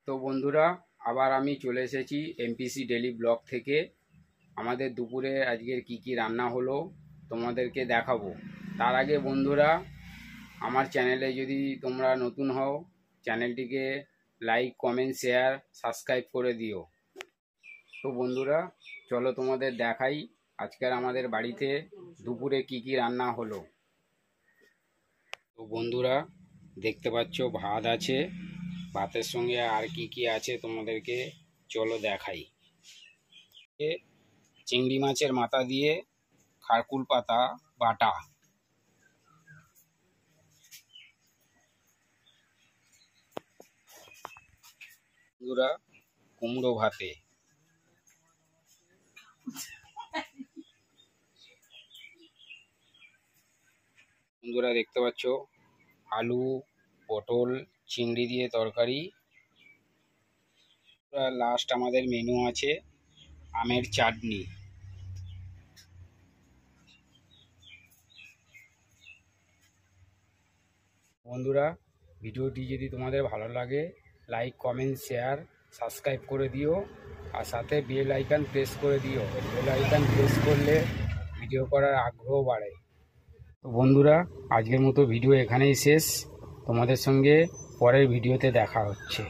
তো বন্ধুরা, আবার আমি চলে এসেছি এমপিসি ডেলি ব্লগ থেকে। আমাদের দুপুরে আজকের কি রান্না হলো তোমাদেরকে দেখাবো। তার আগে বন্ধুরা, আমার চ্যানেলে যদি তোমরা নতুন হও, চ্যানেলটিকে লাইক, কমেন্ট, শেয়ার, সাবস্ক্রাইব করে দিও। তো বন্ধুরা, চলো তোমাদের দেখাই আজকের আমাদের বাড়িতে দুপুরে কি রান্না হলো। তো বন্ধুরা, দেখতে পাচ্ছ ভাত আছে, ভাতের সঙ্গে আর কি আছে তোমাদেরকে চলো দেখাই। চিংড়ি মাছের মাথা দিয়ে খারকুল পাতা বাটা, বন্ধুরা কুমড়ো ভাতে, বন্ধুরা দেখতে পাচ্ছ আলু, পটল, চিংড়ি দিয়ে তরকারি। লাস্ট আমাদের মেনু আছে আমের চাটনি। বন্ধুরা, ভিডিওটি যদি তোমাদের ভালো লাগে, লাইক, কমেন্ট, শেয়ার, সাবস্ক্রাইব করে দিও, আর সাথে বেল আইকন প্রেস করে দিও। বেল আইকন প্রেস করলে ভিডিও করার আগ্রহ বাড়ে। তো বন্ধুরা, আজকের মতো ভিডিও এখানেই শেষ। তোমাদের সঙ্গে পরের ভিডিওতে দেখা হচ্ছে।